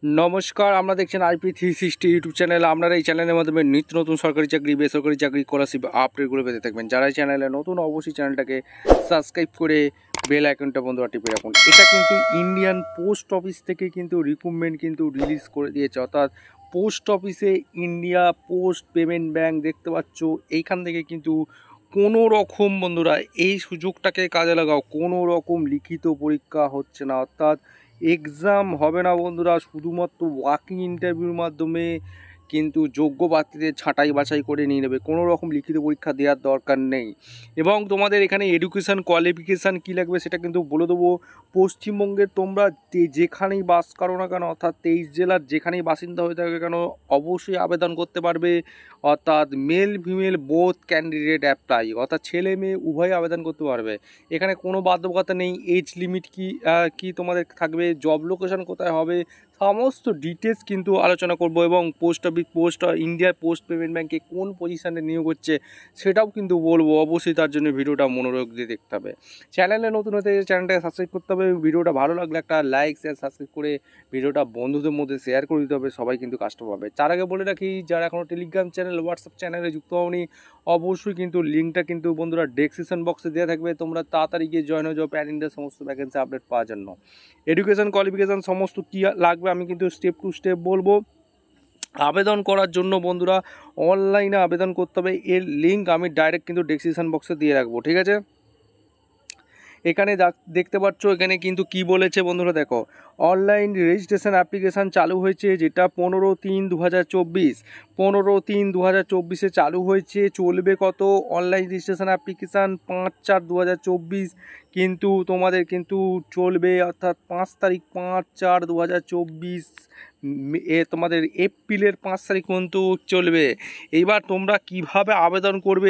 নমস্কার, আমরা দেখছেন IP360 ইউটিউব চ্যানেল। আপনারা এই চ্যানেলের মাধ্যমে নিত্য নতুন সরকারি চাকরি, বেসরকারি চাকরি, স্কলারশিপ আপডেটগুলো পেতে থাকবেন। যারা এই চ্যানেলে নতুন অবশ্যই চ্যানেলটাকে সাবস্ক্রাইব করে বেল আইকনটা বন্ধুরা টিপে রাখুন। এটা কিন্তু ইন্ডিয়ান পোস্ট অফিস থেকে কিন্তু রিক্রুটমেন্ট কিন্তু রিলিজ করে দিয়েছে, অর্থাৎ পোস্ট অফিসে ইন্ডিয়া পোস্ট পেমেন্ট ব্যাঙ্ক দেখতে পাচ্ছ, এইখান থেকে কিন্তু কোনো রকম বন্ধুরা এই সুযোগটাকে কাজে লাগাও, কোনো রকম লিখিত পরীক্ষা হচ্ছে না, অর্থাৎ এক্সাম হবে না বন্ধুরা, শুধুমাত্র ওয়াকিং ইন্টারভিউর মাধ্যমে কিন্তু যোগ্য প্রার্থীদের ছাঁটাই বাছাই করে নিয়ে নেবে। কোনো রকম লিখিত পরীক্ষা দেওয়ার দরকার নেই। এবং তোমাদের এখানে এডুকেশান কোয়ালিফিকেশান কী লাগবে সেটা কিন্তু বলে দেবো। পশ্চিমবঙ্গের তোমরা যেখানেই বাস করো না কেন, অর্থাৎ 23 জেলার যেখানেই বাসিন্দা হয়ে থাকে কেন, অবশ্যই আবেদন করতে পারবে। অর্থাৎ male female both candidate apply, অর্থাৎ ছেলে মেয়ে উভয় আবেদন করতে পারবে। এখানে কোনো বাধ্যবাধকতা নেই। এজ লিমিট কি তোমাদের থাকবে, জব লোকেশন কোথায় হবে, সমস্ত ডিটেলস কিন্তু আলোচনা করব। এবং ইন্ডিয়ার পোস্ট পেমেন্ট ব্যাঙ্কে কোন পজিশানে নিয়োগ হচ্ছে সেটাও কিন্তু বলবো। অবশ্যই তার জন্য ভিডিওটা মনোযোগ দিয়ে দেখতে হবে। চ্যানেলে নতুন হতে চ্যানেলটাকে সাবস্ক্রাইব করতে হবে। ভিডিওটা ভালো লাগলে একটা লাইক শেয়ার সাবস্ক্রাইব করে ভিডিওটা বন্ধুদের মধ্যে শেয়ার করে দিতে হবে, সবাই কিন্তু কাজটা পাবে। তার আগে বলে রাখি, যারা এখনও টেলিগ্রাম চ্যানেল, হোয়াটসঅ্যাপ চ্যানেলে যুক্ত হওনি, অবশ্যই কিন্তু লিঙ্কটা কিন্তু বন্ধুরা ডেসক্রিপশন বক্সে দেওয়া থাকবে। তোমরা তাড়াতাড়ি গিয়ে জয়েন হয়ে যাও প্যান ইন্ডিয়ার সমস্ত ভ্যাকেন্সি আপডেট পাওয়ার জন্য। এডুকেশন কোয়ালিফিকেশান সমস্ত কী লাগবে আমি কিন্তু স্টেপ টু স্টেপ বলবো। আবেদন করার জন্য বন্ধুরা অনলাইনে আবেদন করতে হবে, এর লিঙ্ক আমি ডাইরেক্ট কিন্তু ডেসক্রিপশন বক্সে দিয়ে রাখবো, ঠিক আছে। এখানে দেখতে পাচ্ছ, এখানে কিন্তু কি বলেছে বন্ধুরা, দেখো অনলাইন রেজিস্ট্রেশন অ্যাপ্লিকেশান চালু হয়েছে, যেটা 15/3/2024 15/3/2024 চালু হয়েছে। চলবে কত? অনলাইন রেজিস্ট্রেশন অ্যাপ্লিকেশান 5/4/2024 কিন্তু তোমাদের কিন্তু চলবে, অর্থাৎ 5 তারিখ 5/4/2024 তোমাদের এপ্রিলের 5 তারিখ পর্যন্ত চলবে। এইবার তোমরা কিভাবে আবেদন করবে,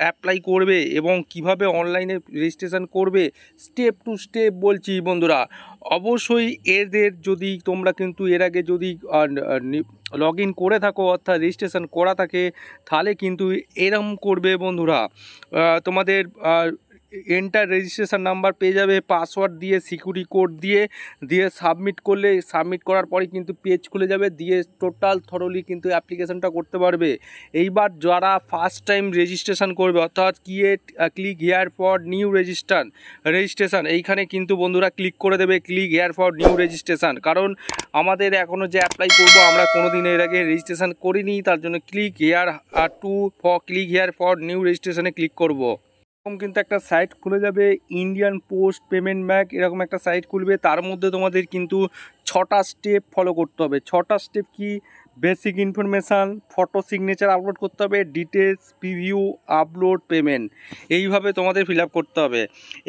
অ্যাপ্লাই করবে এবং কিভাবে অনলাইনে রেজিস্ট্রেশন করবে, স্টেপ টু স্টেপ বলছি বন্ধুরা। অবশ্যই এদের যদি তোমরা কিন্তু এর আগে যদি লগ ইন করে থাকো, অর্থাৎ রেজিস্ট্রেশন করা থাকে, তাহলে কিন্তু এরম করবে বন্ধুরা। তোমাদের এন্টার রেজিস্ট্রেশন নাম্বার পেয়ে যাবে, পাসওয়ার্ড দিয়ে সিকিউরিটি কোড দিয়ে সাবমিট করার পরে কিন্তু পেজ খুলে যাবে, দিয়ে টোটাল থরলি কিন্তু অ্যাপ্লিকেশনটা করতে পারবে। এইবার যারা ফার্স্ট টাইম রেজিস্ট্রেশন করবে, অর্থাৎ click here for new registration, এইখানে কিন্তু বন্ধুরা ক্লিক করে দেবে, click here for new registration. কারণ আমাদের এখনও যে অ্যাপ্লাই করব, আমরা কোনো দিন এর আগে রেজিস্ট্রেশন করিনি, তার জন্য ক্লিক হিয়ার ফর নিউ রেজিস্ট্রেশনে ক্লিক করব। এরকম কিন্তু একটা সাইট খুলে যাবে, ইন্ডিয়ান পোস্ট পেমেন্ট ব্যাঙ্ক এরকম একটা সাইট খুলবে। তার মধ্যে তোমাদের কিন্তু 6টা স্টেপ ফলো করতে হবে। 6টা স্টেপ কি? Basic information, photo signature upload করতে হবে, ডিটেলস, প্রিভিউ, আপলোড, পেমেন্ট, এইভাবে তোমাদের ফিল আপ করতে হবে।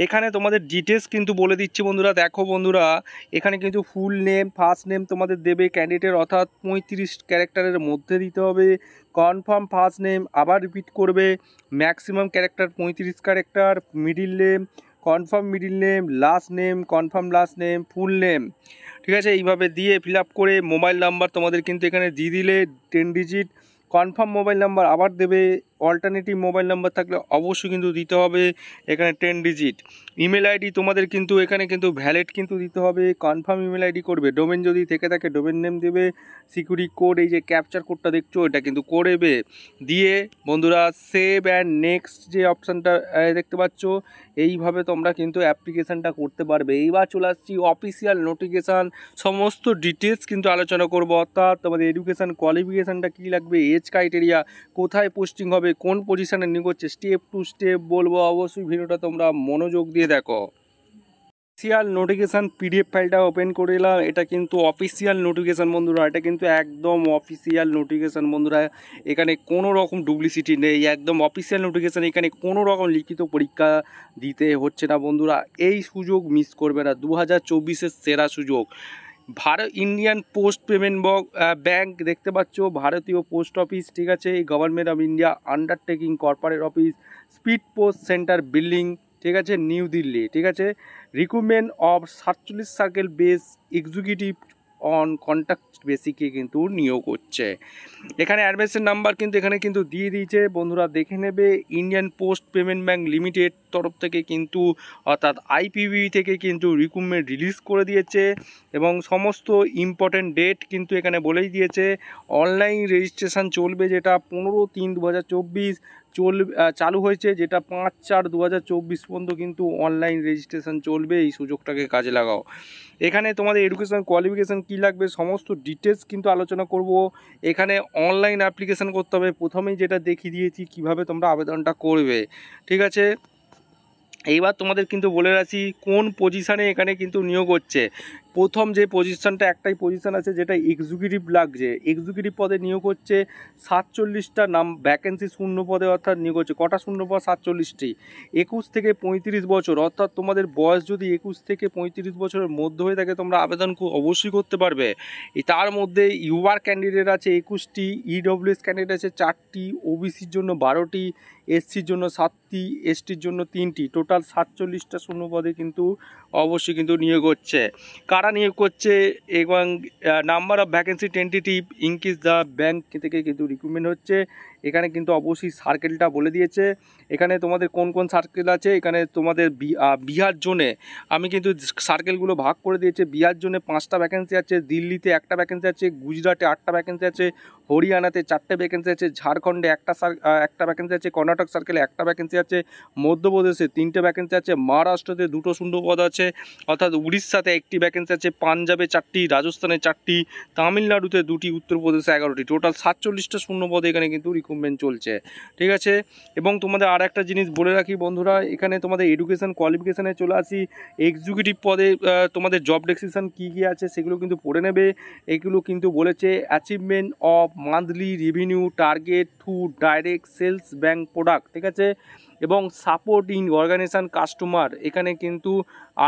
এখানে তোমাদের ডিটেলস কিন্তু বলে দিচ্ছি বন্ধুরা। দেখো বন্ধুরা, এখানে কিন্তু ফুল নেম, ফার্স্ট নেম তোমাদের দেবে ক্যান্ডিডেট, অর্থাৎ 35 ক্যারেক্টারের মধ্যে দিতে হবে। কনফার্ম ফার্স্ট নেম আবার রিপিট করবে, maximum character 35 character, middle name, confirm middle name, confirm last name, full name, ঠিক আছে। এইভাবে দিয়ে ফিল আপ করে মোবাইল নাম্বার তোমাদের কিন্তু এখানে দিয়ে দিলে 10 ডিজিট, কনফার্ম মোবাইল নাম্বার আবার দেবে, অল্টারনেটিভ মোবাইল নাম্বার থাকলে অবশ্যই কিন্তু দিতে হবে এখানে 10 ডিজিট। ইমেল আইডি তোমাদের কিন্তু এখানে কিন্তু ভ্যালিড কিন্তু দিতে হবে, কনফার্ম ইমেল আইডি করবে। ডোমেন যদি থেকে থাকে ডোমেন নেম দেবে, সিকিউরিটি কোড, এই যে ক্যাপচার কোডটা দেখছো এটা কিন্তু করবে। দিয়ে বন্ধুরা সেভ অ্যান্ড নেক্সট যে অপশানটা দেখতে পাচ্ছ, এইভাবে তোমরা কিন্তু অ্যাপ্লিকেশানটা করতে পারবে। এইবার চলে আসছি অফিসিয়াল নোটিফিকেশান, সমস্ত ডিটেলস কিন্তু আলোচনা করবো। অর্থাৎ তোমাদের এডুকেশান কোয়ালিফিকেশানটা কী লাগবে, এজ ক্রাইটেরিয়া, কোথায় পোস্টিং হবে, কোন পজিশানে নিয়োগ হচ্ছে, স্টেপ টু স্টেপ বলবো। অবশ্যই ভিডিওটা তোমরা মনোযোগ দিয়ে দেখো। অফিসিয়াল নোটিফিকেশান পিডিএফ ফাইলটা ওপেন করে এলাম। এটা কিন্তু অফিসিয়াল নোটিফিকেশান বন্ধুরা, এটা কিন্তু একদম অফিসিয়াল নোটিফিকেশান বন্ধুরা। এখানে কোনো রকম ডুপ্লিসিটি নেই, একদম অফিসিয়াল নোটিফিকেশান। এখানে কোনো রকম লিখিত পরীক্ষা দিতে হচ্ছে না বন্ধুরা। এই সুযোগ মিস করবে না, 2024-এর সেরা সুযোগ। ইন্ডিয়ান পোস্ট পেমেন্ট ব্যাঙ্ক দেখতে পাচ্ছ, ভারতীয় পোস্ট অফিস, ঠিক আছে, government of India undertaking corporate office, speed post centre building, ঠিক আছে, নিউ দিল্লি, ঠিক আছে। Recruitment of 47 circle base executive on contract বেসিকে কিন্তু নিয়োগ হচ্ছে। এখানে অ্যাডমিশন নাম্বার কিন্তু এখানে কিন্তু দিয়ে দিয়েছে বন্ধুরা, দেখে নেবে। Indian post payment bank limited তরফ থেকে কিন্তু অর্থাৎ আইপিবি থেকে কিন্তু রিক্রুটমেন্ট রিলিজ করে দিয়েছে এবং সমস্ত ইম্পর্টেন্ট ডেট কিন্তু এখানে বলেই দিয়েছে। অনলাইন রেজিস্ট্রেশন চলবে, যেটা 15/3/2024 চালু হয়েছে, যেটা 5/4/2024 পর্যন্ত কিন্তু অনলাইন রেজিস্ট্রেশন চলবে। এই সুযোগটাকে কাজে লাগাও। এখানে তোমাদের এডুকেশন কোয়ালিফিকেশান কী লাগবে সমস্ত ডিটেলস কিন্তু আলোচনা করব। এখানে অনলাইন অ্যাপ্লিকেশান করতে হবে, প্রথমেই যেটা দেখিয়ে দিয়েছি কিভাবে তোমরা আবেদনটা করবে, ঠিক আছে। এইবার তোমাদের কিন্তু বলে রাখি কোন পজিশানে এখানে কিন্তু নিয়োগ হচ্ছে। প্রথম যে পজিশানটা, একটাই পজিশান আছে যেটা এক্সিকিউটিভ লাগছে, এক্সিকিউটিভ পদে নিয়োগ হচ্ছে। 47টা ভ্যাকেন্সি শূন্য পদে অর্থাৎ নিয়োগ হচ্ছে। কটা শূন্য পদ? 47টি। 21 থেকে 35 বছর, অর্থাৎ তোমাদের বয়স যদি 21 থেকে 35 বছরের মধ্যে হয়ে থাকে তোমরা আবেদন অবশ্যই করতে পারবে। তার মধ্যে ইউআর ক্যান্ডিডেট আছে 21টি, ইডব্লিউএস ক্যান্ডিডেট আছে 4টি, ওবিসির জন্য 12টি, এসসির জন্য 7টি, এসটির জন্য 3টি, টোটাল 47টা শূন্য পদে কিন্তু অবশ্যই কিন্তু নিয়োগ হচ্ছে। কারা নিয়োগ করছে এবং number of vacancy tentative increase the bank থেকে কিন্তু রিক্রুটমেন্ট হচ্ছে। এখানে কিন্তু অবশ্যই সার্কেলটা বলে দিয়েছে। এখানে তোমাদের কোন কোন সার্কেল আছে, এখানে তোমাদের বিহার জোনে আমি কিন্তু সার্কেলগুলো ভাগ করে দিয়েছে। বিহার জোনে 5টা ভ্যাকেন্সি আছে, দিল্লিতে 1টা ভ্যাকেন্সি আছে, গুজরাটে 8টা ভ্যাকেন্সি আছে, হরিয়ানাতে 4টে ভ্যাকেন্সি আছে, ঝাড়খণ্ডে একটা ভ্যাকেন্সি আছে, কর্ণাটক সার্কেলে 1টা ভ্যাকেন্সি আছে, মধ্যপ্রদেশে 3টে ভ্যাকেন্সি আছে, মহারাষ্ট্রতে 2টো শূন্য পদ আছে, অর্থাৎ উড়িষ্যাতে 1টি ভ্যাকেন্সি আছে, পাঞ্জাবে 4টি, রাজস্থানে 4টি, তামিলনাড়ুতে 2টি, উত্তরপ্রদেশে 11টি, টোটাল 47টা শূন্য পদে এখানে কিন্তু রিক্রুটমেন্ট চলছে, ঠিক আছে। এবং তোমাদের আর একটা জিনিস বলে রাখি বন্ধুরা, এখানে তোমাদের এডুকেশন কোয়ালিফিকেশানে চলে আসি। এক্সিকিউটিভ পদে তোমাদের জব ডেসক্রিপশন কী কী আছে সেগুলো কিন্তু পড়ে নেবে। এগুলো কিন্তু বলেছে achievement of monthly revenue target through direct sales bank product, ঠিক আছে। এবং সাপোর্ট ইন অর্গানাইজেশন কাস্টমার, এখানে কিন্তু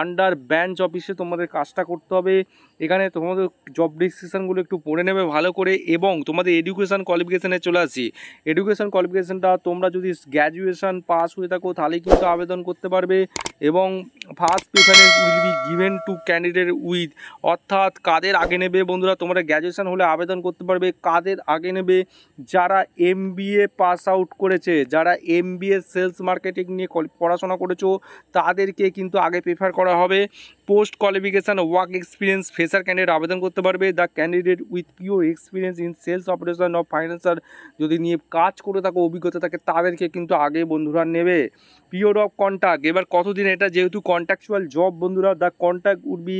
আন্ডার ব্রাঞ্চ অফিসে তোমাদের কাজটা করতে হবে। এখানে তোমাদের জব ডিসক্রিপশানগুলো একটু পড়ে নেবে ভালো করে। এবং তোমাদের এডুকেশান কোয়ালিফিকেশানে চলে আসি। এডুকেশান কোয়ালিফিকেশানটা তোমরা যদি গ্র্যাজুয়েশন পাস হয়ে থাকো তাহলেই কিন্তু আবেদন করতে পারবে। এবং first preference will be given to candidate with, অর্থাৎ কাদের আগে নেবে বন্ধুরা, তোমরা গ্র্যাজুয়েশন হলে আবেদন করতে পারবে। কাদের আগে নেবে? যারা এমবিএ পাস আউট করেছে, যারা এমবিএ সেলস মার্কেটিং নিয়ে পড়াশোনা করেছো তাদেরকে কিন্তু আগে প্রেফার করা হবে। Post qualification work experience fresher candidate আবেদন করতে পারবে। The candidate with pure experience in sales operation of financer, যদি নিয়ে কাজ করে থাকো, অভিজ্ঞতা থাকে, তাদেরকে কিন্তু আগে বন্ধুরা নেবে। পিরিয়ড অফ কন্ট্রাক্ট, এবার কতদিন, এটা যেহেতু কন্ট্রাকচুয়াল জব বন্ধুরা, দ্য কন্ট্রাক্ট উড বি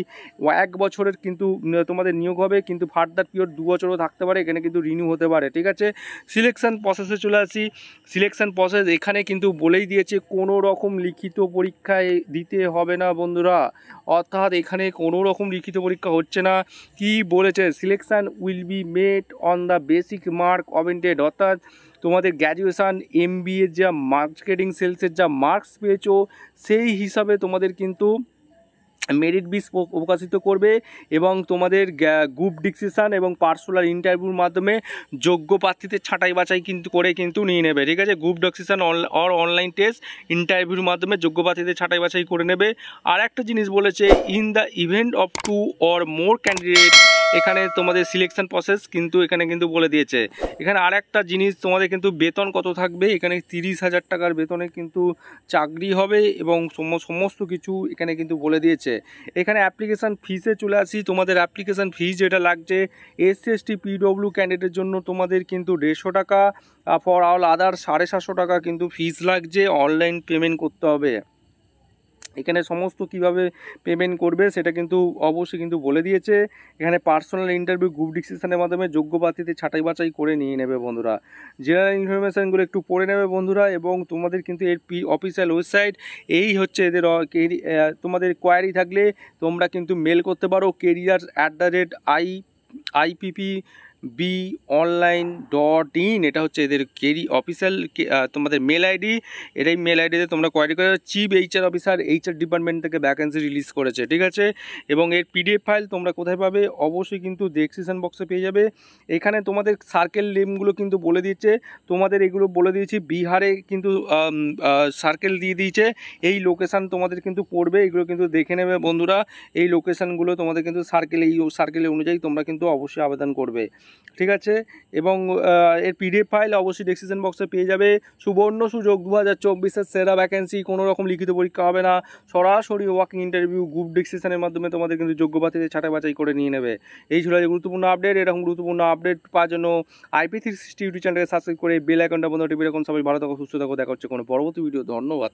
1 বছরের কিন্তু তোমাদের নিয়োগ হবে, কিন্তু ফার্দার পিরিয়ড 2 বছরও থাকতে পারে, এখানে কিন্তু রিনিউ হতে পারে, ঠিক আছে। সিলেকশন প্রসেসে চলে আসি। সিলেকশন প্রসেস এখানে কিন্তু বলেই দিয়েছে কোনো রকম লিখিত পরীক্ষায় দিতে হবে না বন্ধুরা, অর্থাৎ এখানে কোনো রকম লিখিত পরীক্ষা হচ্ছে না। কি বলেছে? Selection will be made on the basic mark obtained, অর্থাৎ তোমাদের গ্র্যাজুয়েশান এমবিএর যা মার্কেটিং সেলসের যা মার্কস পেয়েছো সেই হিসাবে তোমাদের কিন্তু মেরিট লিস্ট প্রকাশিত করবে। এবং তোমাদের গ্রুপ ডিসকাশন এবং পার্সোনাল ইন্টারভিউর মাধ্যমে যোগ্য প্রার্থীদের ছাঁটাই বাছাই কিন্তু করে কিন্তু নিয়ে নেবে, ঠিক আছে। Group discussion or online test ইন্টারভিউর মাধ্যমে যোগ্য প্রার্থীদের ছাঁটাই বাছাই করে নেবে। আর একটা জিনিস বলেছে, in the event of 2 or more candidate, এখানে তোমাদের সিলেকশন প্রসেস কিন্তু এখানে কিন্তু বলে দিয়েছে। এখানে আর একটা জিনিস, তোমাদের কিন্তু বেতন কত থাকবে, এখানে 30,000 টাকার বেতনে কিন্তু চাকরি হবে এবং সমস্ত কিছু এখানে কিন্তু বলে দিয়েছে। এখানে অ্যাপ্লিকেশান ফিসে চলে আসি। তোমাদের অ্যাপ্লিকেশান ফিস যেটা লাগছে, এসসি এসটি পিডব্লিউ ক্যান্ডিডেটের জন্য তোমাদের কিন্তু 150 টাকা, ফর অল আদার 750 টাকা কিন্তু ফিস লাগছে, অনলাইন পেমেন্ট করতে হবে। এখানে সমস্ত কিভাবে পেমেন্ট করবে সেটা কিন্তু অবশ্যই কিন্তু বলে দিয়েছে। এখানে পার্সোনাল ইন্টারভিউ গ্রুপ ডিসকাশনের মাধ্যমে যোগ্য প্রার্থীদের ছাঁটাই বাছাই করে নিয়ে নেবে বন্ধুরা। জেনারেল ইনফরমেশানগুলো একটু পড়ে নেবে বন্ধুরা। এবং তোমাদের কিন্তু এর অফিসিয়াল ওয়েবসাইট এই হচ্ছে এদের। তোমাদের কোয়ারি থাকলে তোমরা কিন্তু মেল করতে পারো careers@ipp BOnline.in, এটা হচ্ছে এদের অফিসিয়াল তোমাদের মেল আইডি। এটাই মেল আইডিতে তোমরা কোয়ারি করে chief HR officer HR department থেকে ভ্যাকেন্সি রিলিজ করেছে, ঠিক আছে। এবং এর PDF ফাইল তোমরা কোথায় পাবে, অবশ্যই কিন্তু ডেসক্রিপশন বক্সে পেয়ে যাবে। এখানে তোমাদের সার্কেল নেমগুলো কিন্তু বলে দিচ্ছে, তোমাদের এগুলো বলে দিয়েছি। বিহারে কিন্তু সার্কেল দিয়ে দিয়েছে, এই লোকেশান তোমাদের কিন্তু পড়বে, এগুলো কিন্তু দেখে নেবে বন্ধুরা। এই লোকেশানগুলো তোমাদের কিন্তু সার্কেলে অনুযায়ী তোমরা কিন্তু অবশ্যই আবেদন করবে, ঠিক আছে। এবং এর PDF ফাইল অবশ্যই ডেসক্রিপশন বক্সে পেয়ে যাবে। সুবর্ণ সুযোগ 2024-এর সেরা ভ্যাকেন্সি, কোনো রকম লিখিত পরীক্ষা হবে না, সরাসরি ওয়াকিং ইন্টারভিউ গ্রুপ ডিসকাশনের মাধ্যমে তোমাদের কিন্তু যোগ্য প্রার্থীদের ছাঁটাই বাছাই করে নিয়ে নেবে। এই ছিল গুরুত্বপূর্ণ আপডেট। এরকম গুরুত্বপূর্ণ আপডেট পাওয়ার জন্য IP360 ইউটিউব চ্যানেলকে সাবস্ক্রাইব করে বেল আইকনটা বন্ধ টিপে রাখুন। সবাই ভালো থাকো, সুস্থ থাকো, দেখা হচ্ছে কোনো পরবর্তী ভিডিও। ধন্যবাদ।